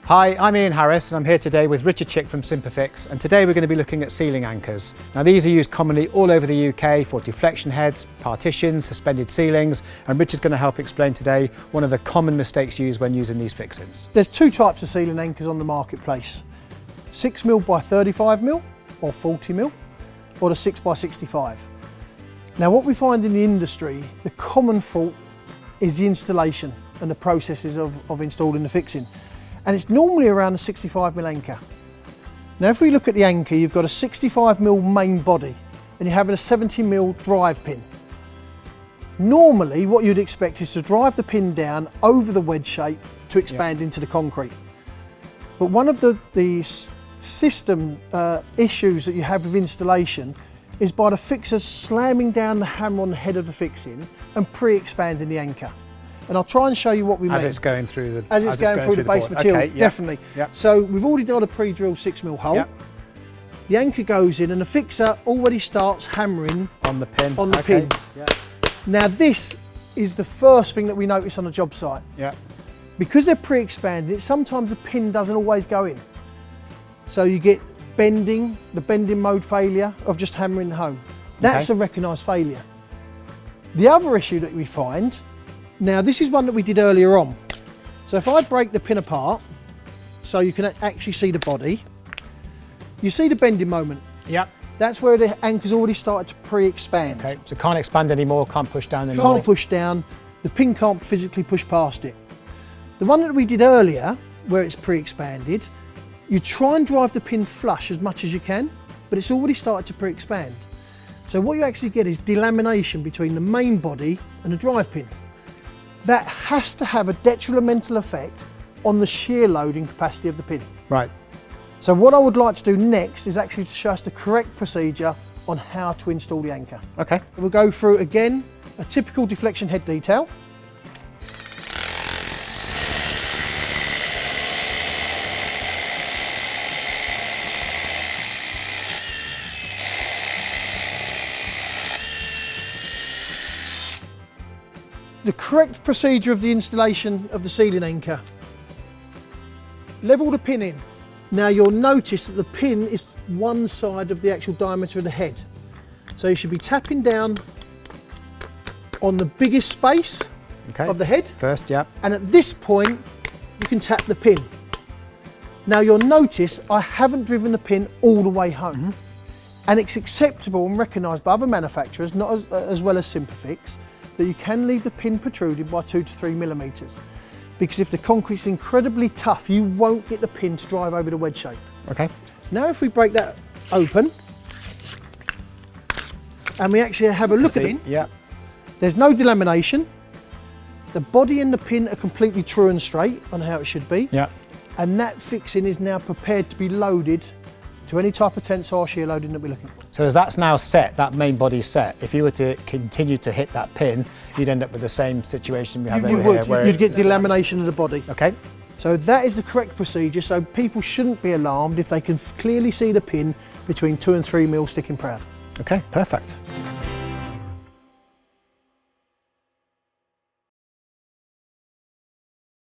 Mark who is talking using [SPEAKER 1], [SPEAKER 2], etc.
[SPEAKER 1] Hi, I'm Ian Harris and I'm here today with Richard Chick from Simpafix, and today we're going to be looking at ceiling anchors. Now these are used commonly all over the UK for deflection heads, partitions, suspended ceilings, and Richard's going to help explain today one of the common mistakes used when using these fixings.
[SPEAKER 2] There's two types of ceiling anchors on the marketplace. 6mm by 35mm or 40mm, or the 6x65. Now what we find in the industry, the common fault is the installation and the processes of installing the fixing. And it's normally around a 65mm anchor. Now if we look at the anchor, you've got a 65mm main body and you have a 70mm drive pin. Normally what you'd expect is to drive the pin down over the wedge shape to expand into the concrete. But one of the system issues that you have with installation is by the fixers slamming down the hammer on the head of the fixing and pre-expanding the anchor. And I'll try and show you what we mean.
[SPEAKER 1] As it's going through the
[SPEAKER 2] base material,
[SPEAKER 1] okay,
[SPEAKER 2] definitely.
[SPEAKER 1] Yep.
[SPEAKER 2] So we've already got a pre-drilled 6mm hole. Yep. The anchor goes in and the fixer already starts hammering
[SPEAKER 1] on the pin.
[SPEAKER 2] Yep. Now this is the first thing that we notice on a job site.
[SPEAKER 1] Yep.
[SPEAKER 2] Because they're pre-expanded, sometimes the pin doesn't always go in. So you get bending, the bending mode failure of just hammering home. That's a recognised failure. The other issue that we find, now this is one that we did earlier on. So if I break the pin apart, so you can actually see the body, you see the bending moment.
[SPEAKER 1] Yep.
[SPEAKER 2] That's where the anchor's already started to pre-expand.
[SPEAKER 1] Okay, so can't expand anymore, can't push down anymore.
[SPEAKER 2] Can't push down, the pin can't physically push past it. The one that we did earlier, where it's pre-expanded, you try and drive the pin flush as much as you can, but it's already started to pre-expand. So what you actually get is delamination between the main body and the drive pin. That has to have a detrimental effect on the shear loading capacity of the pin.
[SPEAKER 1] Right.
[SPEAKER 2] So what I would like to do next is actually to show us the correct procedure on how to install the anchor.
[SPEAKER 1] Okay.
[SPEAKER 2] We'll go through again a typical deflection head detail. The correct procedure of the installation of the ceiling anchor. Level the pin in. Now you'll notice that the pin is one side of the actual diameter of the head. So you should be tapping down on the biggest space of the head.
[SPEAKER 1] First, yeah.
[SPEAKER 2] And at this point, you can tap the pin. Now you'll notice I haven't driven the pin all the way home. And it's acceptable and recognised by other manufacturers, not as well as Simpafix, that you can leave the pin protruded by 2 to 3mm. Because if the concrete's incredibly tough, you won't get the pin to drive over the wedge shape. Okay. Now if we break that open, and we actually have a look at it, there's no delamination. The body and the pin are completely true and straight on how it should be. And that fixing is now prepared to be loaded to any type of tensile shear loading that we're looking for.
[SPEAKER 1] So as that's now set, that main body's set, if you were to continue to hit that pin, you'd end up with the same situation we have over here.
[SPEAKER 2] You would, you'd get delamination of the body.
[SPEAKER 1] Okay.
[SPEAKER 2] So that is the correct procedure, so people shouldn't be alarmed if they can clearly see the pin between 2 and 3mm sticking proud.
[SPEAKER 1] Okay, perfect.